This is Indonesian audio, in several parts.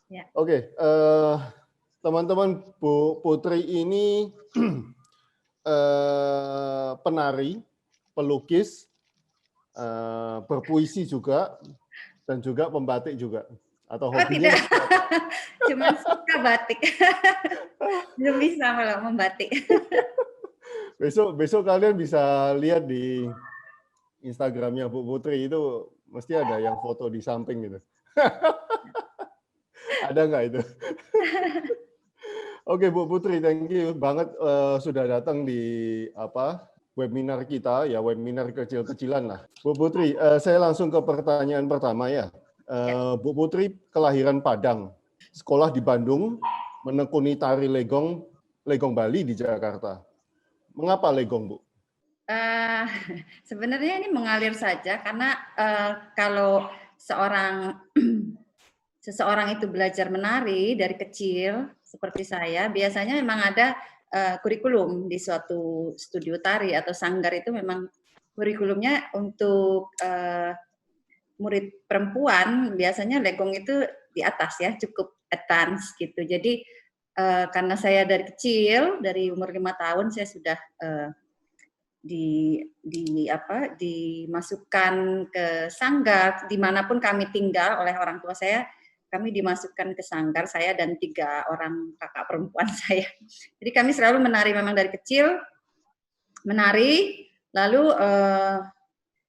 Ya. Oke, teman-teman, Bu Putri ini penari, pelukis, berpuisi juga, dan juga pembatik juga. Atau Oh hobinya tidak, seperti apa? cuman suka batik. Belum bisa kalau membatik. Besok kalian bisa lihat di Instagramnya Bu Putri, itu mesti ada yang foto di samping gitu. Ada nggak itu? Oke, Bu Putri, thank you banget sudah datang di webinar kita, ya webinar kecil-kecilan lah. Bu Putri, saya langsung ke pertanyaan pertama ya. Ya. Bu Putri kelahiran Padang, sekolah di Bandung, menekuni tari legong Bali di Jakarta. Mengapa legong, Bu? Sebenarnya ini mengalir saja karena kalau seseorang itu belajar menari dari kecil seperti saya, biasanya memang ada kurikulum di suatu studio tari atau sanggar. Itu memang kurikulumnya untuk murid perempuan biasanya legong itu di atas ya, cukup advance gitu. Jadi karena saya dari kecil, dari umur 5 tahun saya sudah dimasukkan ke sanggar dimanapun kami tinggal oleh orang tua saya. Kami dimasukkan ke sanggar, saya dan 3 orang kakak perempuan saya. Jadi kami selalu menari memang dari kecil, menari. Lalu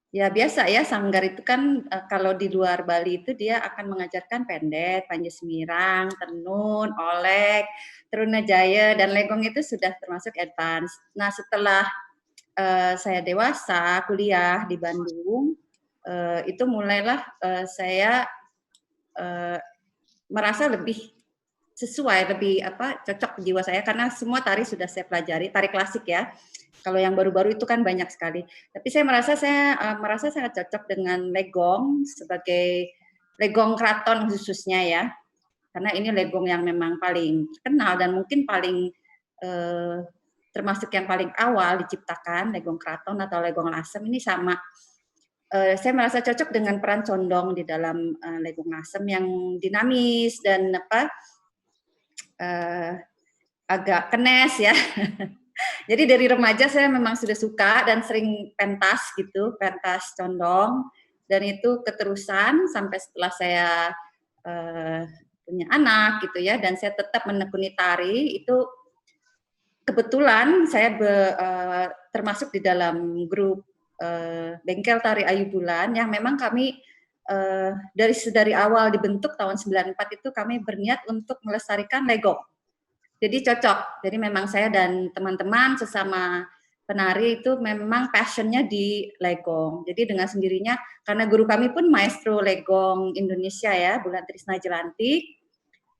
ya biasa ya, sanggar itu kan kalau di luar Bali itu dia akan mengajarkan pendek, panjat semirang, tenun, olek, trunajaya, dan legong itu sudah termasuk advance. Nah setelah saya dewasa, kuliah di Bandung, itu mulailah saya merasa lebih sesuai, lebih cocok jiwa saya karena semua tari sudah saya pelajari, tari klasik ya. Kalau yang baru-baru itu kan banyak sekali. Tapi saya merasa sangat cocok dengan legong sebagai legong keraton khususnya ya. Karena ini legong yang memang paling terkenal dan mungkin paling termasuk yang paling awal diciptakan, legong keraton atau legong lasem ini sama. Saya merasa cocok dengan peran condong di dalam legong lasem yang dinamis dan agak kenes ya. Jadi dari remaja saya memang sudah suka dan sering pentas gitu, pentas condong, dan itu keterusan sampai setelah saya punya anak gitu ya, dan saya tetap menekuni tari. Itu kebetulan saya termasuk di dalam grup Bengkel Tari Ayu Bulan yang memang kami dari awal dibentuk tahun 94 itu kami berniat untuk melestarikan legong. Jadi cocok. Jadi memang saya dan teman-teman sesama penari itu memang passionnya di legong. Jadi dengan sendirinya, karena guru kami pun maestro legong Indonesia ya, Bulan Trisna Jelantik,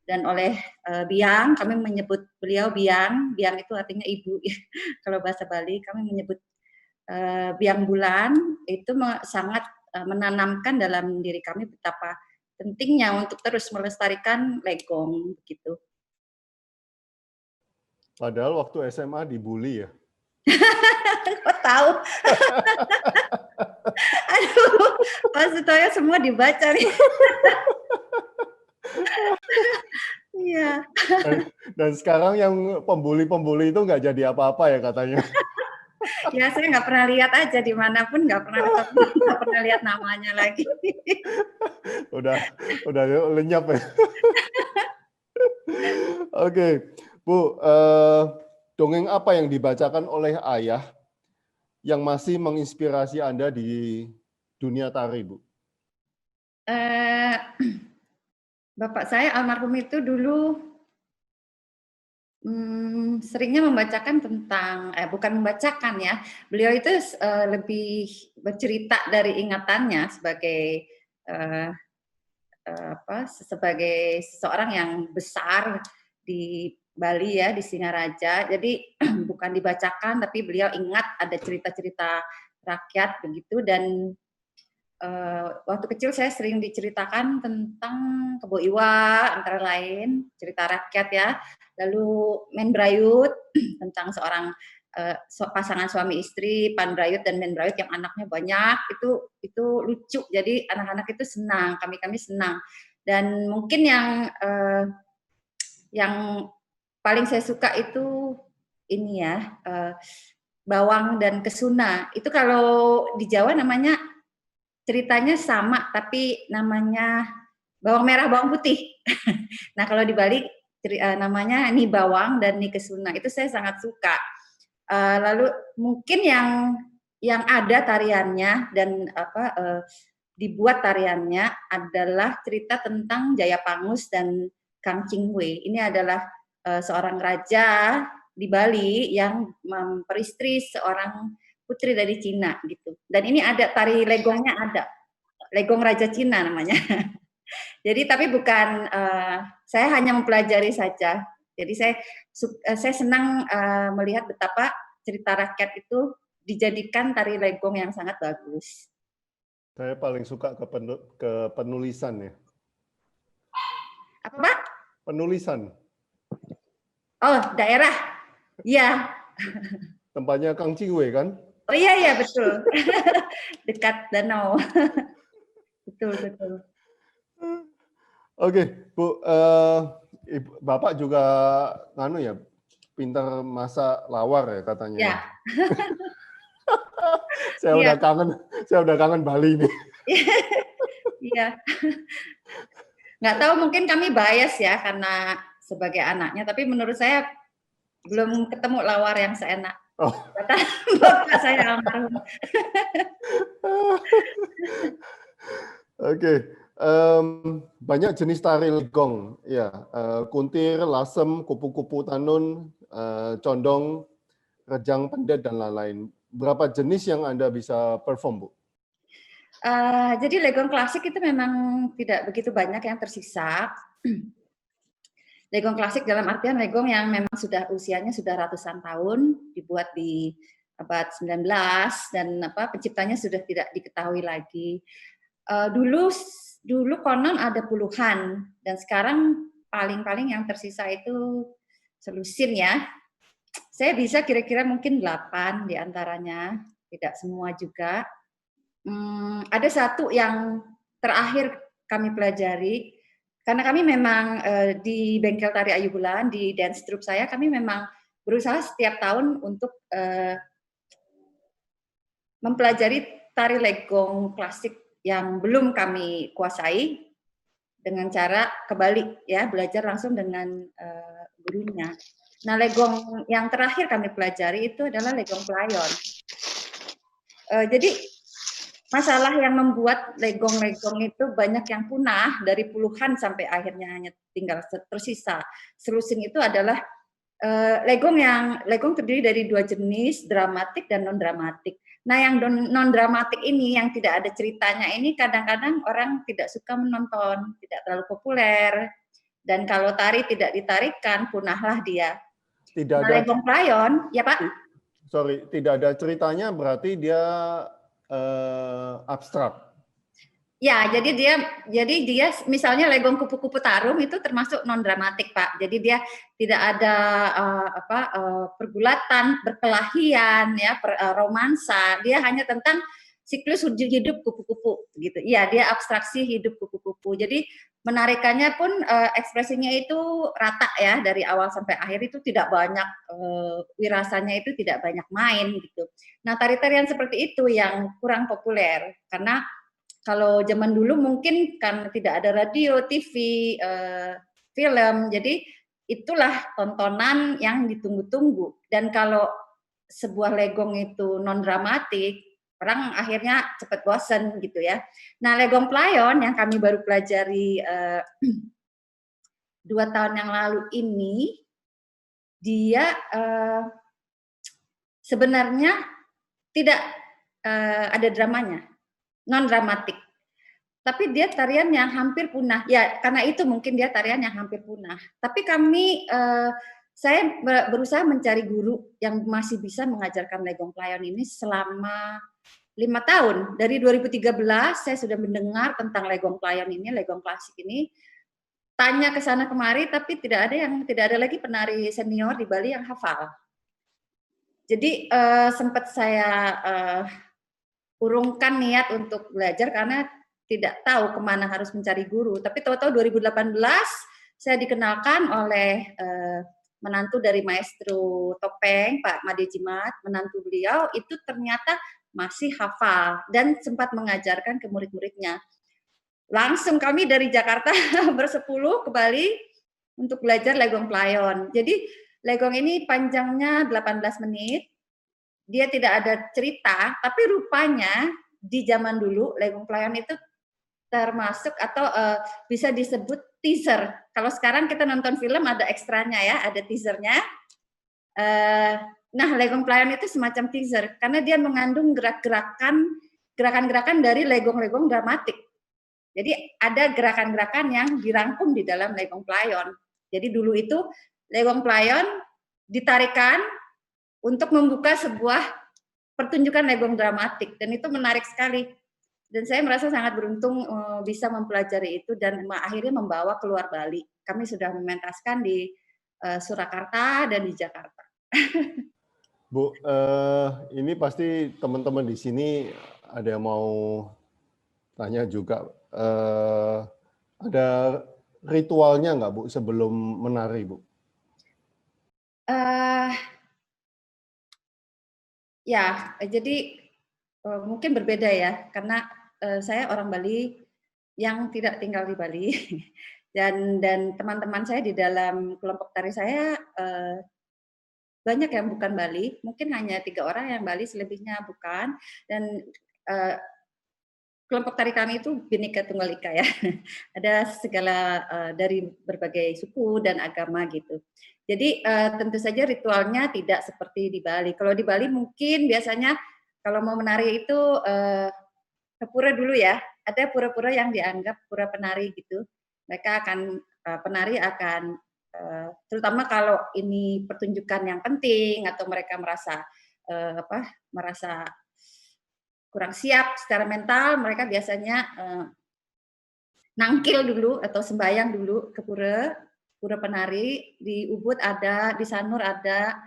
dan oleh Biang, kami menyebut beliau Biang. Biang itu artinya ibu. Kalau bahasa Bali, kami menyebut Biang Bulan. Itu sangat menanamkan dalam diri kami betapa pentingnya untuk terus melestarikan legong begitu. Padahal waktu SMA dibully ya. Kok tahu? Aduh, Pak Sutoyo semua dibaca nih. Iya. Dan sekarang yang pembuli-pembuli itu nggak jadi apa-apa ya katanya. Ya saya nggak pernah lihat aja dimanapun, nggak pernah lihat namanya lagi. udah lenyap ya. Oke, Bu, dongeng apa yang dibacakan oleh ayah yang masih menginspirasi Anda di dunia tari, Bu? Bapak saya almarhum itu dulu seringnya membacakan tentang, bukan membacakan ya, beliau itu lebih bercerita dari ingatannya sebagai sebagai seseorang yang besar di Bali ya, di Singaraja. Jadi bukan dibacakan, tapi beliau ingat ada cerita-cerita rakyat begitu. Dan waktu kecil saya sering diceritakan tentang Kebo Iwa antara lain, cerita rakyat ya. Lalu Men Brayut tentang seorang pasangan suami istri, Pan Brayut dan Men Brayut yang anaknya banyak. Itu lucu. Jadi anak-anak itu senang, kami senang. Dan mungkin yang paling saya suka itu ini ya, bawang dan kesuna. Itu kalau di Jawa namanya ceritanya sama, tapi namanya bawang merah, bawang putih. Nah, kalau di Bali namanya nih bawang dan nih kesuna. Itu saya sangat suka. Lalu mungkin yang ada tariannya dan dibuat tariannya adalah cerita tentang Jayapangus dan Kang Chingwei. Ini adalah seorang raja di Bali yang memperistri seorang putri dari Cina gitu. Dan ini ada tari legongnya, ada legong Raja Cina namanya. Jadi tapi bukan saya hanya mempelajari saja. Jadi saya senang melihat betapa cerita rakyat itu dijadikan tari legong yang sangat bagus. Saya paling suka ke penulisan ya. Apa, Pak? Penulisan. Oh, daerah. Iya. Tempatnya Kang Chingwei kan? Oh iya betul. Dekat danau. Betul. Oke, Bu, Bapak juga nganu ya, pintar masak lawar ya katanya. Ya. Saya udah kangen Bali nih. Iya. Nggak tahu, mungkin kami bias ya karena sebagai anaknya, tapi menurut saya belum ketemu lawar yang seenak. Oh. Kata bapak saya almarhum. Oke, banyak jenis tari legong, ya, kuntir, lasem, kupu-kupu tanun, condong, rejang pendet dan lain-lain. Berapa jenis yang Anda bisa perform, Bu? Jadi legong klasik itu memang tidak begitu banyak yang tersisa. Legong klasik dalam artian legong yang memang usianya sudah ratusan tahun, dibuat di abad 19 dan penciptanya sudah tidak diketahui lagi. Dulu konon ada puluhan dan sekarang paling yang tersisa itu selusin ya. Saya bisa kira-kira mungkin 8 diantaranya, tidak semua juga. Ada satu yang terakhir kami pelajari, karena kami memang di Bengkel Tari Ayu Bulan, di dance troupe saya, kami memang berusaha setiap tahun untuk mempelajari tari legong klasik yang belum kami kuasai dengan cara kebalik ya, belajar langsung dengan gurunya. Nah, legong yang terakhir kami pelajari itu adalah legong playon. Jadi masalah yang membuat legong-legong itu banyak yang punah, dari puluhan sampai akhirnya hanya tinggal tersisa. Selusin itu adalah legong terdiri dari 2 jenis, dramatik dan non-dramatik. Nah, yang non-dramatik ini, yang tidak ada ceritanya ini, kadang-kadang orang tidak suka menonton, tidak terlalu populer, dan kalau tari tidak ditarikan, punahlah dia. Tidak ada legong playon, ya Pak? Sorry, tidak ada ceritanya berarti dia abstrak. Ya, jadi dia misalnya legong kupu-kupu tarum itu termasuk non dramatik, Pak. Jadi dia tidak ada pergulatan, berkelahian, ya, romansa. Dia hanya tentang siklus hidup kupu-kupu, gitu. Iya, dia abstraksi hidup kupu-kupu. Jadi menarikannya pun ekspresinya itu rata ya, dari awal sampai akhir itu tidak banyak wirasanya itu tidak banyak main gitu. Nah, tari-tarian seperti itu yang kurang populer karena kalau zaman dulu mungkin kan tidak ada radio, TV, film, jadi itulah tontonan yang ditunggu-tunggu. Dan kalau sebuah legong itu non dramatik, orang akhirnya cepat bosen gitu ya. Nah, legong playon yang kami baru pelajari 2 tahun yang lalu ini, dia sebenarnya tidak ada dramanya, non dramatik. Tapi dia tarian yang hampir punah. Ya, karena itu mungkin dia tarian yang hampir punah. Tapi saya berusaha mencari guru yang masih bisa mengajarkan legong playon ini selama 5 tahun. Dari 2013 saya sudah mendengar tentang legong playon ini, legong klasik ini. Tanya ke sana kemari, tapi tidak ada lagi penari senior di Bali yang hafal. Jadi sempat saya urungkan niat untuk belajar karena tidak tahu kemana harus mencari guru. Tapi tahu-tahu 2018 saya dikenalkan oleh menantu dari Maestro Topeng, Pak Made Jimat, menantu beliau itu ternyata masih hafal dan sempat mengajarkan ke murid-muridnya. Langsung kami dari Jakarta bersepuluh ke Bali untuk belajar Legong Playon. Jadi Legong ini panjangnya 18 menit, dia tidak ada cerita, tapi rupanya di zaman dulu Legong Playon itu termasuk atau bisa disebut teaser. Kalau sekarang kita nonton film ada ekstranya ya, ada teasernya. Nah, Legong Playon itu semacam teaser karena dia mengandung gerakan-gerakan dari legong-legong dramatik. Jadi ada gerakan-gerakan yang dirangkum di dalam Legong Playon. Jadi dulu itu Legong Playon ditarikan untuk membuka sebuah pertunjukan legong dramatik dan itu menarik sekali. Dan saya merasa sangat beruntung bisa mempelajari itu dan akhirnya membawa keluar Bali. Kami sudah mementaskan di Surakarta dan di Jakarta. Bu, ini pasti teman-teman di sini ada yang mau tanya juga. Ada ritualnya nggak, Bu, sebelum menari, Bu? Ya, jadi mungkin berbeda ya, karena saya orang Bali yang tidak tinggal di Bali dan teman-teman saya di dalam kelompok tari saya banyak yang bukan Bali, mungkin hanya 3 orang yang Bali, selebihnya bukan. Dan kelompok tari kami itu Bhinneka Tunggal Ika ya, ada segala dari berbagai suku dan agama gitu. Jadi tentu saja ritualnya tidak seperti di Bali. Kalau di Bali mungkin biasanya kalau mau menari itu ke pura dulu ya, ada pura-pura yang dianggap pura penari gitu. Mereka akan penari akan terutama kalau ini pertunjukan yang penting atau mereka merasa merasa kurang siap secara mental, mereka biasanya nangkil dulu atau sembahyang dulu ke pura penari. Di Ubud ada, di Sanur ada.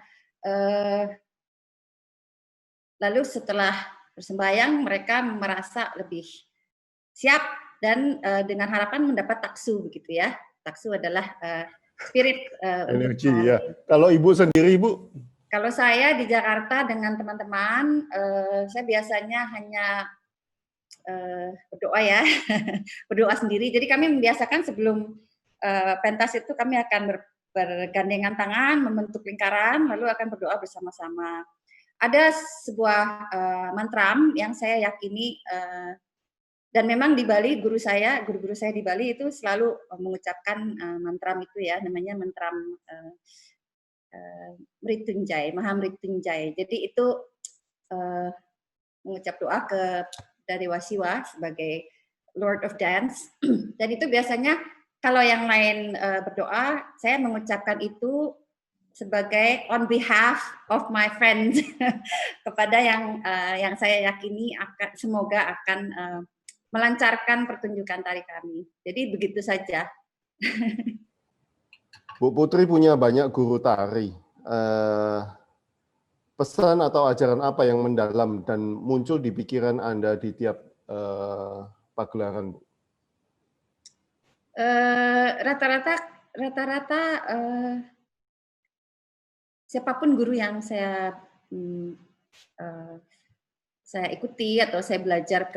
Lalu setelah bersembahyang mereka merasa lebih siap dan dengan harapan mendapat taksu begitu ya. Taksu adalah spirit energi ya. Kalau Ibu sendiri, Bu? Kalau saya di Jakarta dengan teman-teman, saya biasanya hanya berdoa ya, berdoa sendiri. Jadi kami membiasakan sebelum pentas itu kami akan bergandengan tangan, membentuk lingkaran, lalu akan berdoa bersama-sama. Ada sebuah mantram yang saya yakini dan memang di Bali guru-guru saya di Bali itu selalu mengucapkan mantram itu ya, namanya mantram Mrityunjay, Maha Mrityunjay. Jadi itu mengucap doa dari Wasiwa sebagai Lord of Dance. Dan itu biasanya kalau yang lain berdoa, saya mengucapkan itu sebagai on behalf of my friends kepada yang saya yakini semoga akan melancarkan pertunjukan tari kami. Jadi begitu saja. Bu Putri punya banyak guru tari. Pesan atau ajaran apa yang mendalam dan muncul di pikiran Anda di tiap pagelaran, Bu? Rata-rata siapapun guru yang saya ikuti atau saya belajar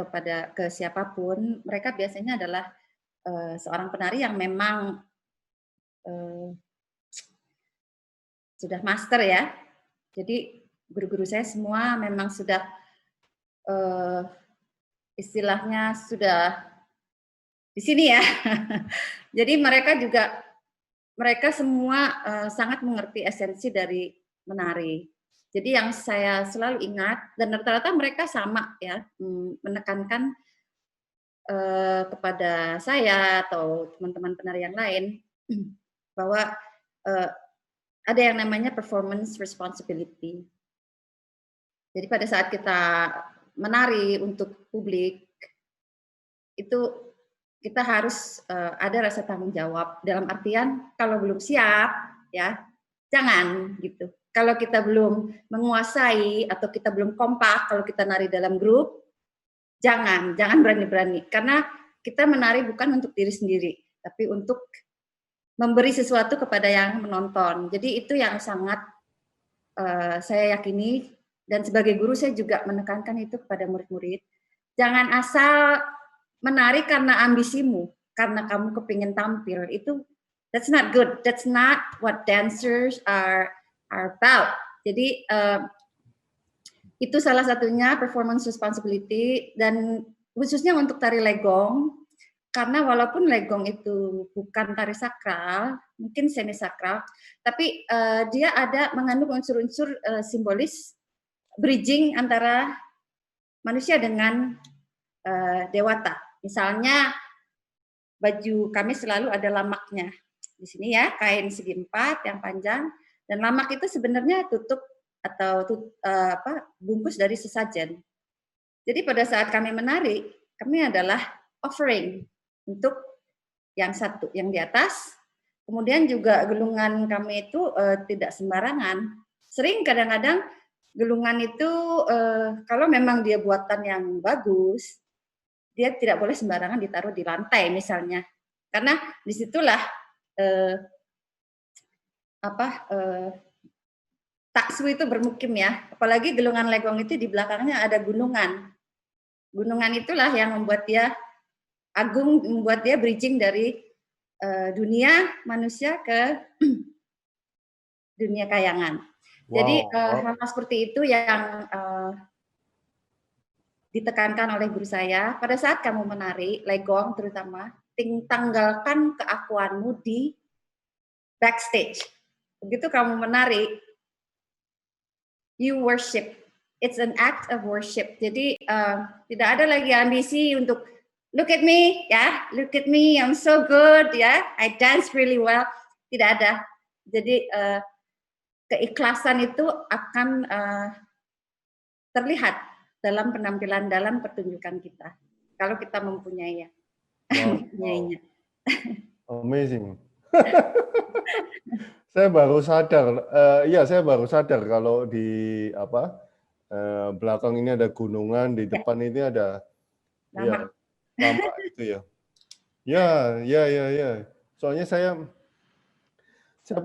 ke siapapun, mereka biasanya adalah seorang penari yang memang sudah master ya. Jadi guru-guru saya semua memang sudah istilahnya sudah di sini ya. Jadi mereka semua sangat mengerti esensi dari menari. Jadi yang saya selalu ingat dan rata-rata mereka sama ya menekankan kepada saya atau teman-teman penari yang lain bahwa ada yang namanya performance responsibility. Jadi pada saat kita menari untuk publik itu kita harus ada rasa tanggung jawab dalam artian kalau belum siap ya jangan gitu. Kalau kita belum menguasai atau kita belum kompak kalau kita nari dalam grup jangan berani-berani, karena kita menari bukan untuk diri sendiri, tapi untuk memberi sesuatu kepada yang menonton. Jadi itu yang sangat saya yakini, dan sebagai guru saya juga menekankan itu kepada murid-murid. Jangan asal menari karena ambisimu, karena kamu kepingin tampil. That's not good. That's not what dancers are about. Jadi itu salah satunya performance responsibility, dan khususnya untuk tari legong, karena walaupun legong itu bukan tari sakral, mungkin semi sakral, tapi dia ada mengandung unsur-unsur simbolis bridging antara manusia dengan dewata. Misalnya baju kami selalu ada lamaknya di sini ya, kain segi 4 yang panjang, dan lamak itu sebenarnya tutup atau bungkus dari sesajen. Jadi pada saat kami menari, kami adalah offering untuk yang satu, yang di atas. Kemudian juga gelungan kami itu tidak sembarangan. Sering kadang-kadang gelungan itu kalau memang dia buatan yang bagus, dia tidak boleh sembarangan ditaruh di lantai misalnya. Karena disitulah taksu itu bermukim ya, apalagi gelungan legong itu di belakangnya ada gunungan. Gunungan itulah yang membuat dia agung, membuat dia bridging dari dunia manusia ke dunia kayangan. Wow. Jadi hal seperti itu yang ditekankan oleh guru saya. Pada saat kamu menari legong terutama, tanggalkan keakuanmu di backstage. Begitu kamu menari, you worship. It's an act of worship. Jadi tidak ada lagi ambisi untuk look at me, ya, look at me, I'm so good, ya, I dance really well. Tidak ada. Jadi keikhlasan itu akan terlihat dalam penampilan, dalam pertunjukan kita. Kalau kita mempunyainya. Wow. Amazing. Saya baru sadar, saya baru sadar kalau di belakang ini ada gunungan, di depan ini ada lama itu ya. Ya. Soalnya saya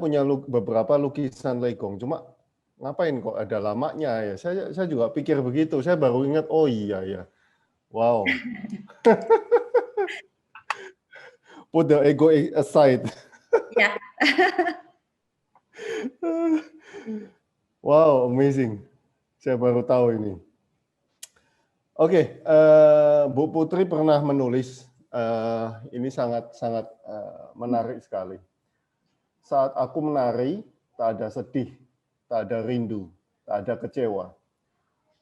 punya beberapa lukisan legong, cuma ngapain kok ada lamanya ya? Saya juga pikir begitu. Saya baru ingat, oh iya ya. Wow. Put the ego aside. Ya. Wow, amazing. Saya baru tahu ini. Oke, Bu Putri pernah menulis, ini sangat menarik sekali. Saat aku menari, tak ada sedih, tak ada rindu, tak ada kecewa.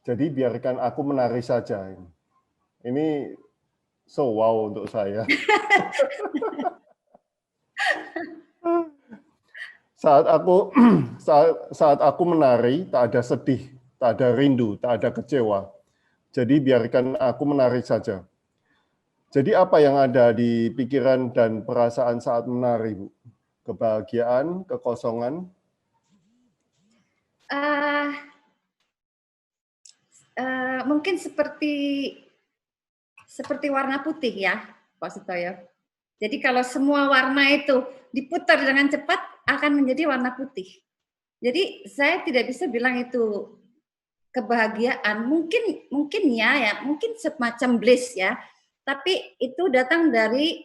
Jadi biarkan aku menari saja. Ini so wow untuk saya. Saat aku menari, tak ada sedih, tak ada rindu, tak ada kecewa. Jadi biarkan aku menari saja. Jadi apa yang ada di pikiran dan perasaan saat menari, Bu? Kebahagiaan, kekosongan? Mungkin seperti warna putih ya, Pak Sutoyo. Jadi kalau semua warna itu diputar dengan cepat akan menjadi warna putih. Jadi saya tidak bisa bilang itu kebahagiaan. Mungkin ya, mungkin semacam bliss ya. Tapi itu datang dari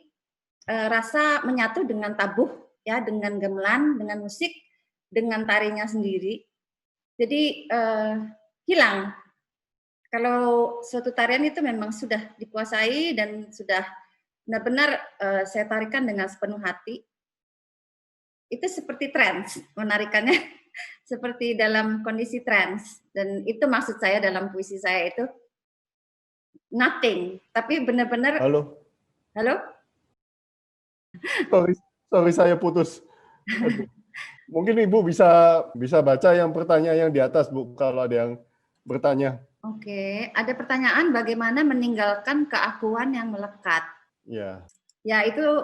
rasa menyatu dengan tabuh ya, dengan gamelan, dengan musik, dengan tarinya sendiri. Jadi hilang. Kalau suatu tarian itu memang sudah dikuasai dan sudah benar-benar saya tarikan dengan sepenuh hati, itu seperti trance, menarikannya seperti dalam kondisi trance. Dan itu maksud saya dalam puisi saya itu nothing, tapi benar-benar. Halo? Sorry saya putus. Aduh. Mungkin Ibu bisa baca yang pertanyaan yang di atas, Bu, kalau ada yang bertanya. Oke, ada pertanyaan bagaimana meninggalkan keakuan yang melekat. Ya. Ya, itu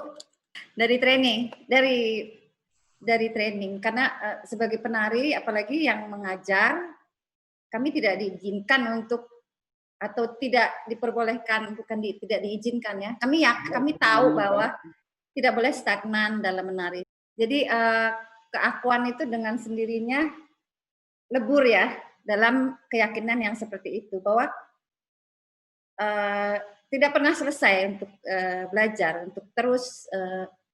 dari training, dari training. Karena sebagai penari, apalagi yang mengajar, kami tidak diizinkan untuk atau tidak diperbolehkan, bukan tidak diizinkan ya. Kami tahu bahwa tidak boleh stagnan dalam menari. Jadi keakuan itu dengan sendirinya lebur ya dalam keyakinan yang seperti itu, bahwa tidak pernah selesai untuk belajar, untuk terus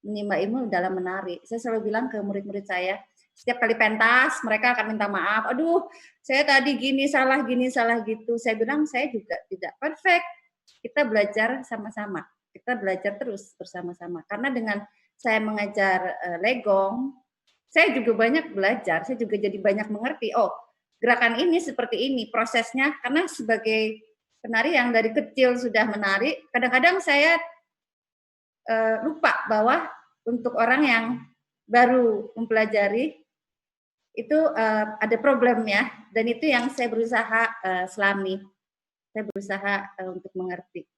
menimba ilmu dalam menari. Saya selalu bilang ke murid-murid saya, setiap kali pentas mereka akan minta maaf, aduh saya tadi gini salah gitu. Saya bilang saya juga tidak perfect, kita belajar sama-sama, kita belajar terus bersama-sama. Karena dengan saya mengajar legong, saya juga banyak belajar, saya juga jadi banyak mengerti, oh gerakan ini seperti ini prosesnya, karena sebagai penari yang dari kecil sudah menari, kadang-kadang saya lupa bahwa untuk orang yang baru mempelajari itu ada problem ya, dan itu yang saya berusaha selami, saya berusaha untuk mengerti.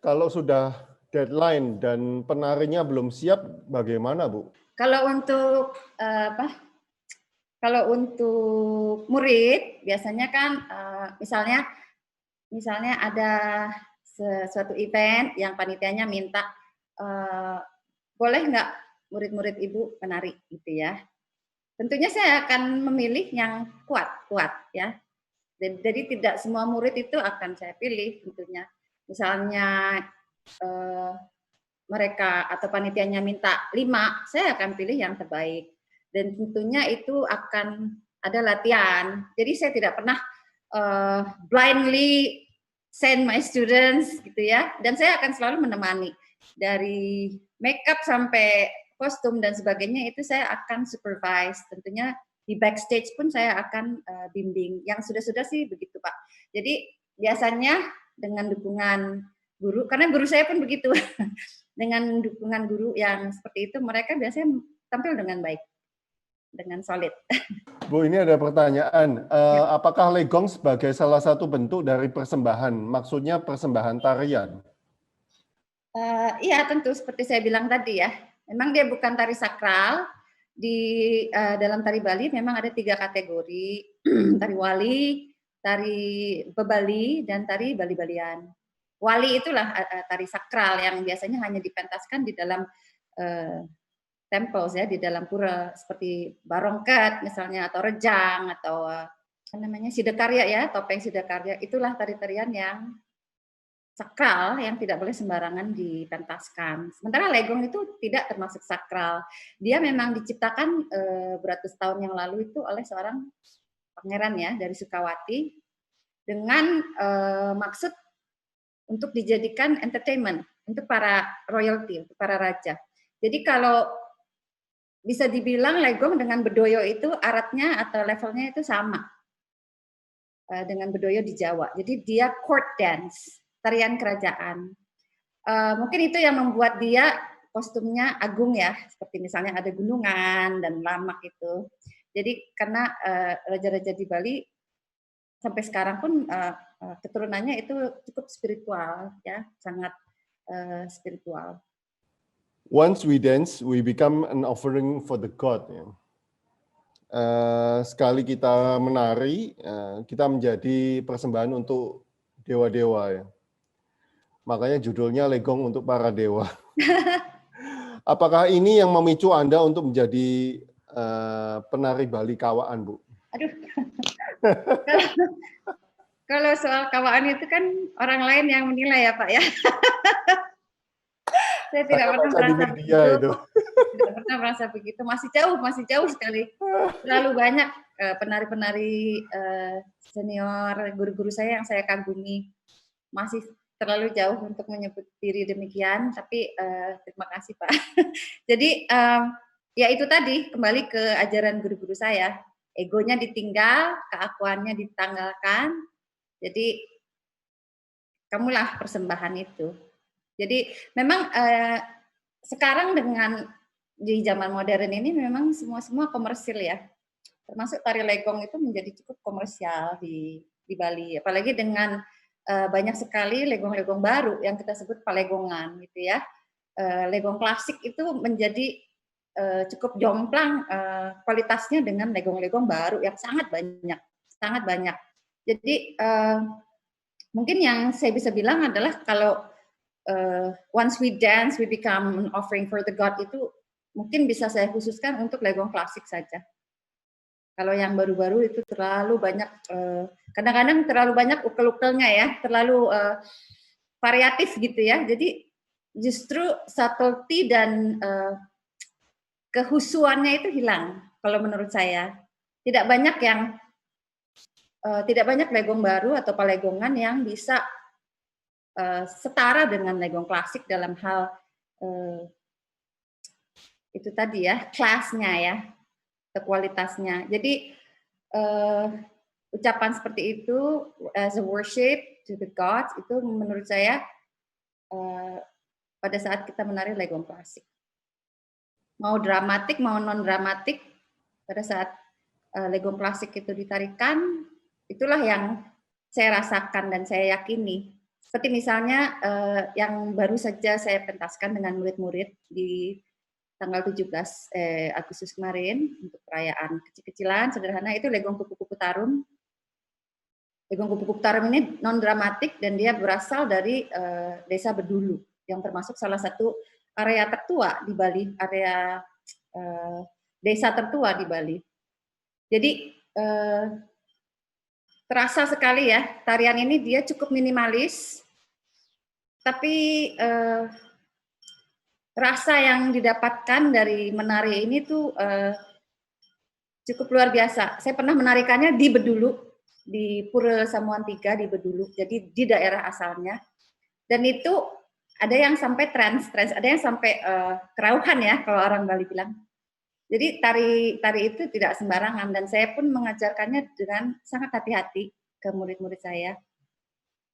Kalau sudah deadline dan penarinya belum siap, bagaimana Bu? Kalau untuk kalau untuk murid biasanya kan misalnya ada suatu event yang panitianya minta boleh nggak murid-murid ibu penari gitu ya. Tentunya saya akan memilih yang kuat ya. Jadi tidak semua murid itu akan saya pilih tentunya. Misalnya mereka atau panitianya minta 5, saya akan pilih yang terbaik. Dan tentunya itu akan ada latihan. Jadi saya tidak pernah blindly send my students gitu ya. Dan saya akan selalu menemani dari makeup sampai kostum dan sebagainya, itu saya akan supervise. Tentunya di backstage pun saya akan bimbing. Yang sudah-sudah sih begitu Pak. Jadi biasanya dengan dukungan guru, karena guru saya pun begitu. Dengan dukungan guru yang seperti itu, mereka biasanya tampil dengan baik, dengan solid. Bu, ini ada pertanyaan. Apakah legong sebagai salah satu bentuk dari persembahan? Maksudnya persembahan tarian? Iya, tentu seperti saya bilang tadi ya. Memang dia bukan tari sakral. Di dalam tari Bali memang ada 3 kategori, tari wali, tari bebali, dan tari Bali-Balian. Wali itulah tari sakral yang biasanya hanya dipentaskan di dalam temples ya, di dalam pura, seperti barongket misalnya, atau rejang, atau apa namanya, sidakarya ya, topeng sidakarya. Itulah tari-tarian yang sakral yang tidak boleh sembarangan dipentaskan. Sementara legong itu tidak termasuk sakral. Dia memang diciptakan beratus tahun yang lalu itu oleh seorang pangeran ya dari Sukawati dengan maksud untuk dijadikan entertainment untuk para royalty, untuk para raja. Jadi kalau bisa dibilang legong dengan bedoyo itu aratnya atau levelnya itu sama dengan bedoyo di Jawa. Jadi dia court dance, tarian kerajaan. Mungkin itu yang membuat dia kostumnya agung ya, seperti misalnya ada gunungan dan lamak itu. Jadi karena raja-raja di Bali sampai sekarang pun keturunannya itu cukup spiritual ya, sangat spiritual. Once we dance, we become an offering for the god. Ya. Sekali kita menari, kita menjadi persembahan untuk dewa-dewa. Ya. Makanya judulnya legong untuk para dewa. Apakah ini yang memicu Anda untuk menjadi penari Bali kawaan, Bu? Aduh, kalau soal kawaan itu kan orang lain yang menilai ya Pak ya. Saya tidak pernah merasa begitu. Tidak pernah merasa begitu. Masih jauh sekali. Terlalu banyak penari-penari senior, guru-guru saya yang saya kagumi. Masih terlalu jauh untuk menyebut diri demikian. Tapi terima kasih Pak. Jadi ya itu tadi, kembali ke ajaran guru-guru saya. Egonya ditinggal, keakuannya ditanggalkan. Jadi kamulah persembahan itu. Jadi memang sekarang dengan di zaman modern ini memang semua komersil ya. Termasuk tari legong itu menjadi cukup komersial di Bali. Apalagi dengan banyak sekali legong-legong baru yang kita sebut palegongan gitu ya. Legong klasik itu menjadi cukup jomplang kualitasnya dengan legong-legong baru yang sangat banyak. Jadi mungkin yang saya bisa bilang adalah kalau once we dance, we become an offering for the God itu mungkin bisa saya khususkan untuk legong klasik saja. Kalau yang baru-baru itu terlalu banyak, kadang-kadang terlalu banyak ukel-ukelnya ya, terlalu variatif gitu ya. Jadi justru subtlety dan kehusuannya itu hilang kalau menurut saya. Tidak banyak yang tidak banyak legong baru atau palegongan yang bisa setara dengan legong klasik dalam hal itu tadi ya, kelasnya ya, kualitasnya. Jadi ucapan seperti itu as a worship to the gods itu menurut saya pada saat kita menari legong klasik. Mau dramatik, mau non dramatik, pada saat legong klasik itu ditarikan, itulah yang saya rasakan dan saya yakini. Seperti misalnya yang baru saja saya pentaskan dengan murid-murid di tanggal 17 Agustus kemarin untuk perayaan kecil-kecilan sederhana itu legong kupu-kupu tarum. Legong kupu-kupu tarum ini non dramatik dan dia berasal dari desa Bedulu yang termasuk salah satu area tertua di Bali, area desa tertua di Bali. Jadi terasa sekali ya tarian ini dia cukup minimalis, tapi rasa yang didapatkan dari menari ini tuh cukup luar biasa. Saya pernah menarikannya di Bedulu, di Pura Samuan 3 di Bedulu, jadi di daerah asalnya. Dan itu ada yang sampai trans, ada yang sampai kerauhan ya kalau orang Bali bilang. Jadi tari itu tidak sembarangan dan saya pun mengajarkannya dengan sangat hati-hati ke murid-murid saya.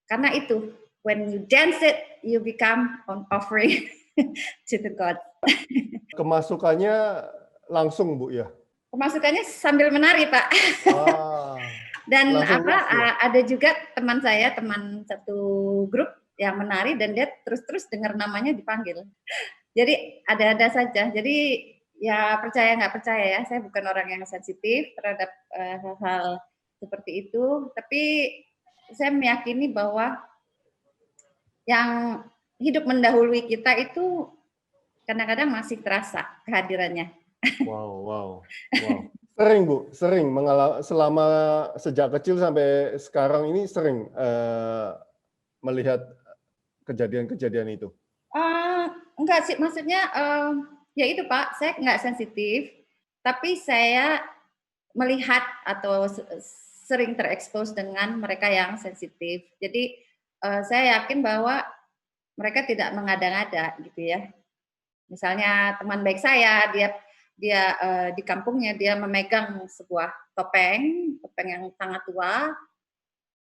Karena itu, when you dance it, you become an offering to the God. Kemasukannya langsung, Bu, ya? Pemasukannya sambil menari, Pak. Dan ada juga teman saya, teman satu grup yang menari dan dia terus-terus dengar namanya dipanggil. Jadi ada-ada saja. Jadi ya percaya nggak percaya ya, saya bukan orang yang sensitif terhadap hal-hal seperti itu, tapi saya meyakini bahwa yang hidup mendahului kita itu kadang-kadang masih terasa kehadirannya. Wow. Sering, Bu, sering selama sejak kecil sampai sekarang ini sering melihat kejadian-kejadian itu. Enggak sih, maksudnya ya itu Pak, saya nggak sensitif, tapi saya melihat atau sering terekspos dengan mereka yang sensitif. Jadi saya yakin bahwa mereka tidak mengada-ngada gitu ya. Misalnya teman baik saya, dia di kampungnya dia memegang sebuah topeng yang sangat tua,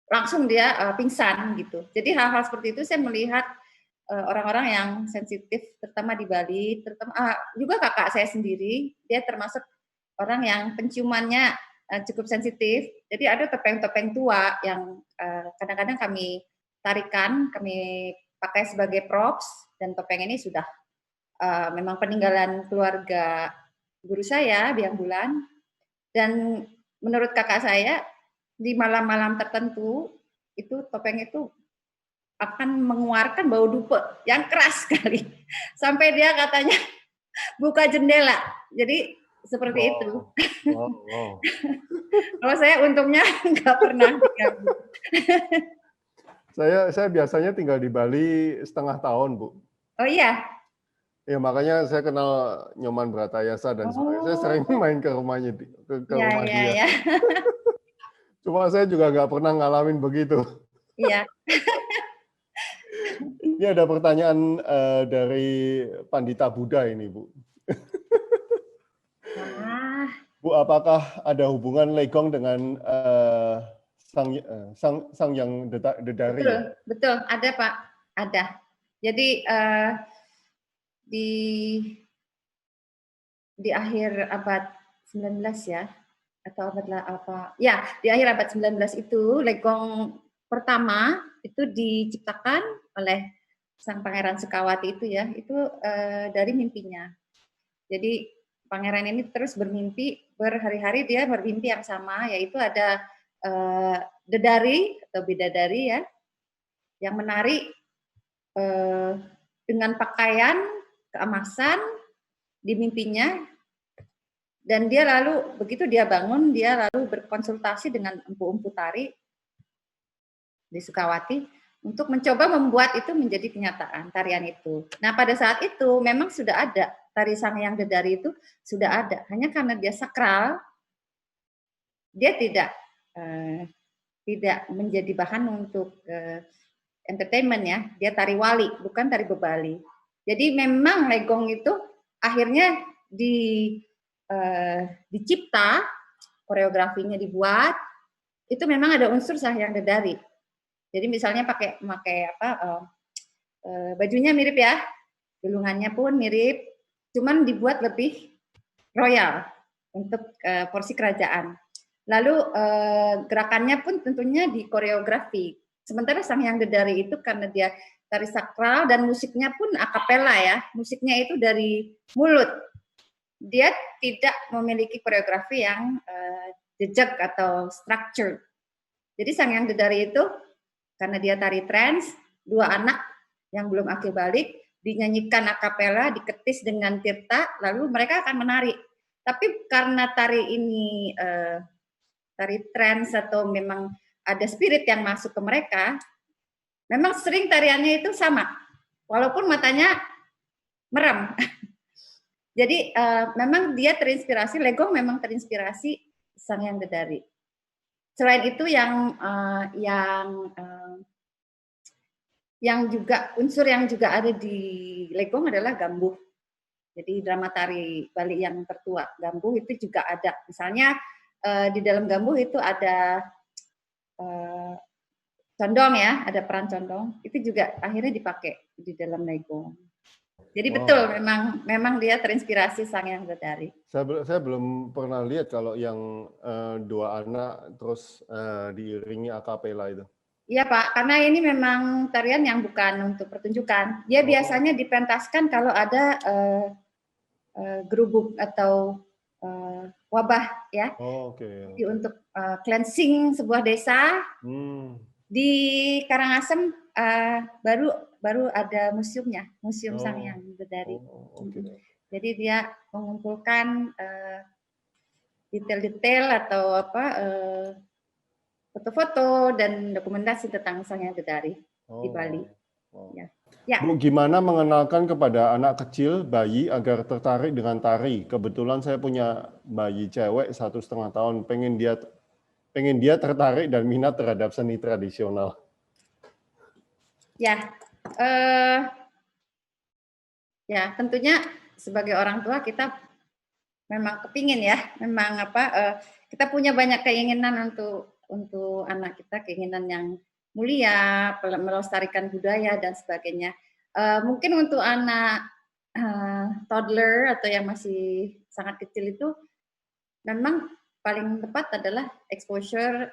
langsung dia pingsan gitu. Jadi hal-hal seperti itu saya melihat orang-orang yang sensitif, terutama di Bali, terutama juga kakak saya sendiri, dia termasuk orang yang penciumannya cukup sensitif. Jadi ada topeng-topeng tua yang kadang-kadang kami tarikan, kami pakai sebagai props, dan topeng ini sudah memang peninggalan keluarga guru saya, Biang Bulan. Dan menurut kakak saya, di malam-malam tertentu, itu topeng itu akan mengeluarkan bau dupe yang keras sekali. Sampai dia katanya buka jendela. Jadi seperti itu. Wow. Kalau saya untungnya nggak pernah diganggu. Saya biasanya tinggal di Bali setengah tahun, Bu. Oh iya? Ya makanya saya kenal Nyoman Bratayasa dan sebagainya. Saya sering main ke rumahnya, ke rumah dia. Ya. Cuma saya juga nggak pernah ngalamin begitu. Iya. Ini ada pertanyaan dari Pandita Buddha ini, Bu. Bu, apakah ada hubungan legong dengan sang yang dedari? Betul, ada Pak, ada. Jadi di akhir abad 19 ya, atau abad apa? Ya, di akhir abad 19 itu legong pertama itu diciptakan oleh sang Pangeran Sukawati itu ya, itu dari mimpinya. Jadi pangeran ini terus bermimpi, berhari-hari dia bermimpi yang sama, yaitu ada dedari atau bidadari ya, yang menari dengan pakaian keemasan di mimpinya, dan dia lalu begitu dia bangun, dia lalu berkonsultasi dengan empu-empu tari di Sukawati untuk mencoba membuat itu menjadi kenyataan, tarian itu. Nah, pada saat itu memang sudah ada tari Sangyang Dedari, itu sudah ada, hanya karena dia sakral, dia tidak menjadi bahan untuk entertainment ya. Dia tari wali, bukan tari bebali. Jadi memang legong itu akhirnya dicipta, koreografinya dibuat, itu memang ada unsur Sangyang Dedari. Jadi misalnya pakai bajunya mirip ya, gulungannya pun mirip, cuman dibuat lebih royal untuk porsi kerajaan. Lalu gerakannya pun tentunya di koreografi. Sementara Sangyang Dedari itu karena dia tari sakral dan musiknya pun akapela ya, musiknya itu dari mulut. Dia tidak memiliki koreografi yang jejak atau structure. Jadi Sangyang Dedari itu karena dia tari trance, 2 anak yang belum akil balik dinyanyikan akapela, diketis dengan tirta, lalu mereka akan menari. Tapi karena tari ini tari trance atau memang ada spirit yang masuk ke mereka, memang sering tariannya itu sama, walaupun matanya merem. Jadi memang dia terinspirasi, legong memang terinspirasi Sangyang Dedari. Selain itu yang juga unsur yang juga ada di legong adalah gambuh. Jadi drama tari Bali yang tertua, gambuh itu juga ada. Misalnya di dalam gambuh itu ada condong ya, ada peran condong. Itu juga akhirnya dipakai di dalam legong. Jadi betul, memang dia terinspirasi Sangyang Dedari. Saya belum pernah lihat kalau yang 2 anak terus diiringi akapela itu. Iya Pak, karena ini memang tarian yang bukan untuk pertunjukan. Dia biasanya dipentaskan kalau ada gerubuk atau wabah ya. Jadi untuk cleansing sebuah desa. Di Karangasem baru ada museumnya, Museum Sangyang Dedari. Jadi dia mengumpulkan detail-detail atau foto-foto dan dokumentasi tentang Sangyang Dedari di Bali. Ya. Bu, gimana mengenalkan kepada anak kecil, bayi agar tertarik dengan tari? Kebetulan saya punya bayi cewek 1,5 tahun, pengen dia tertarik dan minat terhadap seni tradisional. Ya, ya tentunya sebagai orang tua kita memang kepingin ya, memang kita punya banyak keinginan untuk anak kita, keinginan yang mulia, melestarikan budaya dan sebagainya. Mungkin untuk anak toddler atau yang masih sangat kecil itu memang paling tepat adalah exposure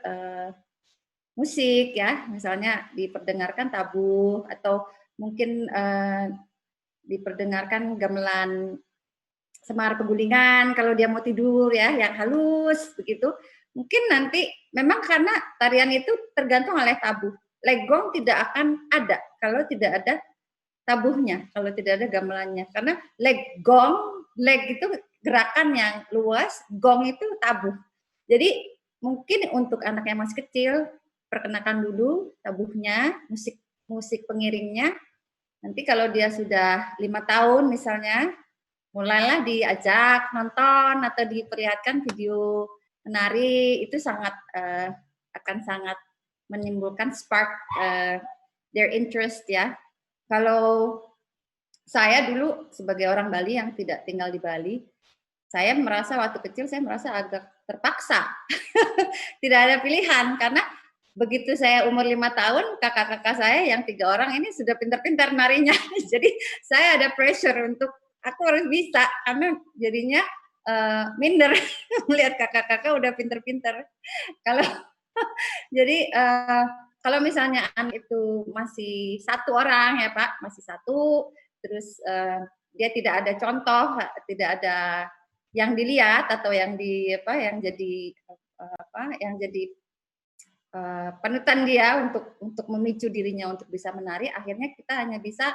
musik ya, misalnya diperdengarkan tabuh atau mungkin diperdengarkan gamelan Semar Pegulingan kalau dia mau tidur ya, yang halus begitu. Mungkin nanti memang karena tarian itu tergantung oleh tabuh. Legong tidak akan ada kalau tidak ada tabuhnya, kalau tidak ada gamelannya. Karena leg itu gerakan yang luas, gong itu tabuh. Jadi mungkin untuk anak yang masih kecil, perkenalkan dulu tabuhnya, musik pengiringnya. Nanti kalau dia sudah 5 tahun misalnya, mulailah diajak nonton atau diperlihatkan video menari, itu akan sangat menimbulkan spark their interest ya. Kalau saya dulu sebagai orang Bali yang tidak tinggal di Bali, saya merasa waktu kecil saya merasa agak terpaksa. Tidak ada pilihan karena begitu saya umur 5 tahun, kakak-kakak saya yang 3 orang ini sudah pintar-pintar narinya. Jadi saya ada pressure untuk aku harus bisa, karena jadinya minder melihat kakak-kakak udah pintar-pintar. Kalau jadi kalau misalnya anak itu masih 1 orang ya Pak, masih 1, terus dia tidak ada contoh, tidak ada yang dilihat atau yang jadi panutan dia untuk memicu dirinya untuk bisa menari, akhirnya kita hanya bisa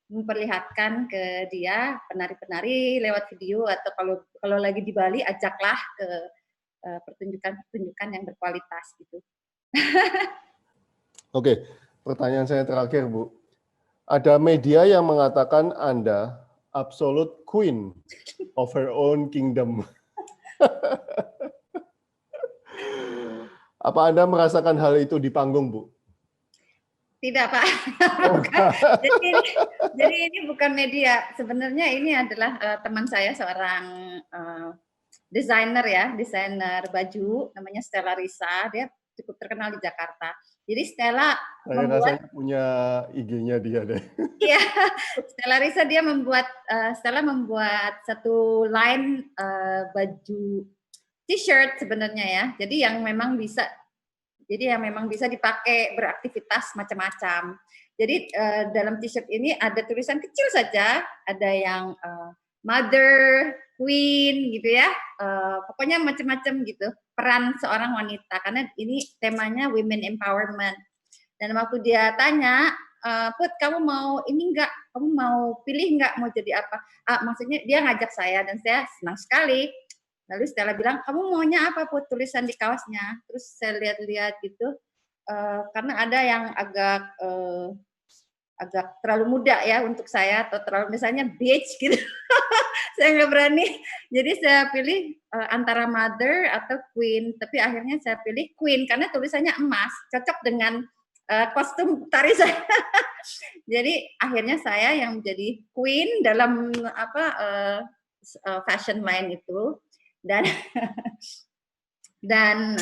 memperlihatkan ke dia penari-penari lewat video, atau kalau lagi di Bali ajaklah ke pertunjukan-pertunjukan yang berkualitas gitu. Oke, pertanyaan saya terakhir, Bu. Ada media yang mengatakan Anda absolute queen of her own kingdom. Apa Anda merasakan hal itu di panggung, Bu? Tidak, Pak. Bukan. Jadi ini bukan media. Sebenarnya ini adalah teman saya, seorang desainer ya, desainer baju, namanya Stella Risa. Dia cukup terkenal di Jakarta. Jadi Stella Saya rasanya punya IG-nya dia deh. Iya, Stella Risa dia Stella membuat satu line baju t-shirt sebenarnya ya. Jadi yang memang bisa dipakai beraktivitas macam-macam. Jadi dalam t-shirt ini ada tulisan kecil saja, ada yang mother, queen gitu ya, pokoknya macam-macam gitu, peran seorang wanita, karena ini temanya women empowerment. Dan waktu dia tanya, Put, kamu mau ini enggak? Kamu mau pilih enggak mau jadi apa? Maksudnya dia ngajak saya dan saya senang sekali. Lalu Stella bilang, kamu maunya apa, Put? Tulisan di kaosnya. Terus saya lihat-lihat gitu, karena ada yang agak terlalu muda ya untuk saya, atau terlalu misalnya beige gitu. Saya nggak berani. Jadi saya pilih antara mother atau queen. Tapi akhirnya saya pilih queen karena tulisannya emas, cocok dengan kostum tari saya. Jadi akhirnya saya yang menjadi queen dalam fashion line itu. Dan dan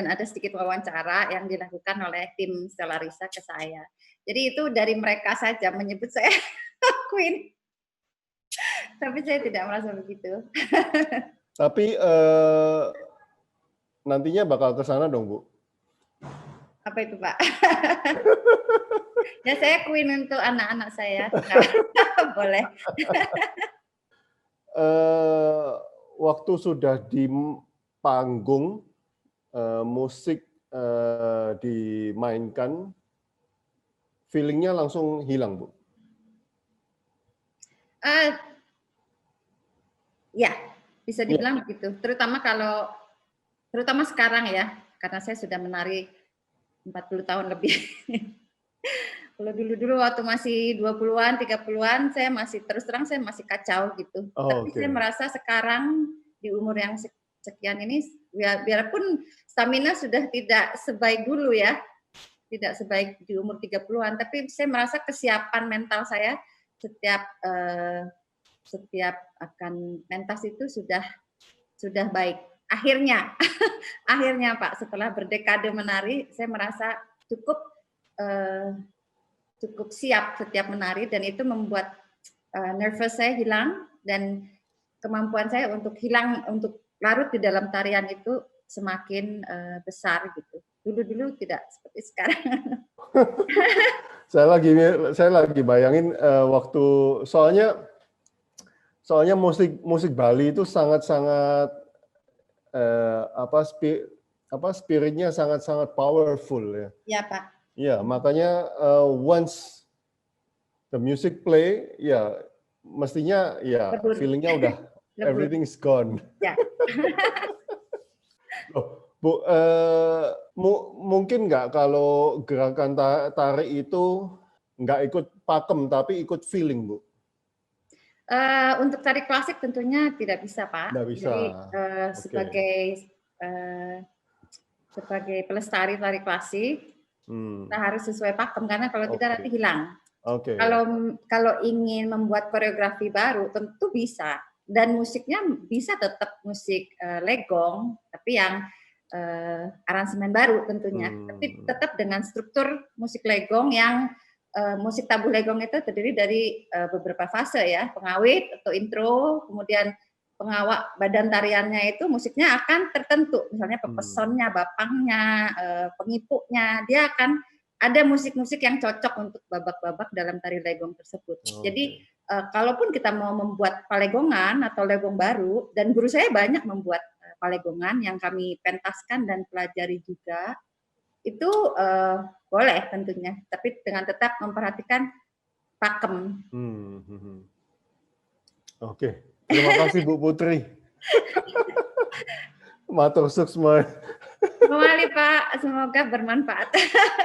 ada sedikit wawancara yang dilakukan oleh tim Stella Risa ke saya. Jadi itu dari mereka saja menyebut saya queen. Tapi saya tidak merasa begitu. Tapi nantinya bakal ke sana dong, Bu? Apa itu, Pak? Ya saya queen untuk anak-anak saya. Boleh. Waktu sudah di panggung, musik dimainkan, feeling-nya langsung hilang, Bu? Ya, bisa dibilang begitu. Terutama sekarang ya, karena saya sudah menari 40 tahun lebih. Kalau dulu waktu masih 20-an, 30-an, saya masih terus terang saya masih kacau gitu. Tapi saya merasa sekarang di umur yang sekian ini, ya, biarpun stamina sudah tidak sebaik dulu ya, tidak sebaik di umur 30-an, tapi saya merasa kesiapan mental saya setiap akan pentas itu sudah baik. Akhirnya Pak, setelah berdekade menari, saya merasa cukup siap setiap menari, dan itu membuat nervous saya hilang, dan kemampuan saya untuk larut di dalam tarian itu semakin besar gitu. Dulu tidak seperti sekarang. Saya lagi bayangin waktu soalnya musik Bali itu sangat-sangat spiritnya sangat-sangat powerful ya. Iya, Pak. Ya, makanya once the music play, ya mestinya ya feelingnya udah everything's gone. Ya. Bu, mungkin nggak kalau gerakan tari itu nggak ikut pakem tapi ikut feeling, Bu? Untuk tari klasik tentunya tidak bisa, Pak. Nggak bisa. Jadi sebagai pelestari tari klasik, kita harus sesuai pakem, karena kalau tidak nanti hilang. Kalau ingin membuat koreografi baru tentu bisa, dan musiknya bisa tetap musik legong, tapi yang aransemen baru tentunya, tapi tetap dengan struktur musik legong yang musik tabuh legong itu terdiri dari beberapa fase ya, pengawit atau intro, kemudian pengawak badan tariannya itu musiknya akan tertentu, misalnya pepesonnya, bapangnya, pengipuknya, dia akan ada musik-musik yang cocok untuk babak-babak dalam tari legong tersebut. Jadi kalaupun kita mau membuat palegongan atau legong baru, dan guru saya banyak membuat palegongan yang kami pentaskan dan pelajari juga, itu boleh tentunya, tapi dengan tetap memperhatikan pakem. Oke, terima kasih Bu Putri. Matur suksma. Kembali Pak, semoga bermanfaat.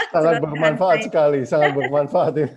Sangat bermanfaat sekali, sangat bermanfaat.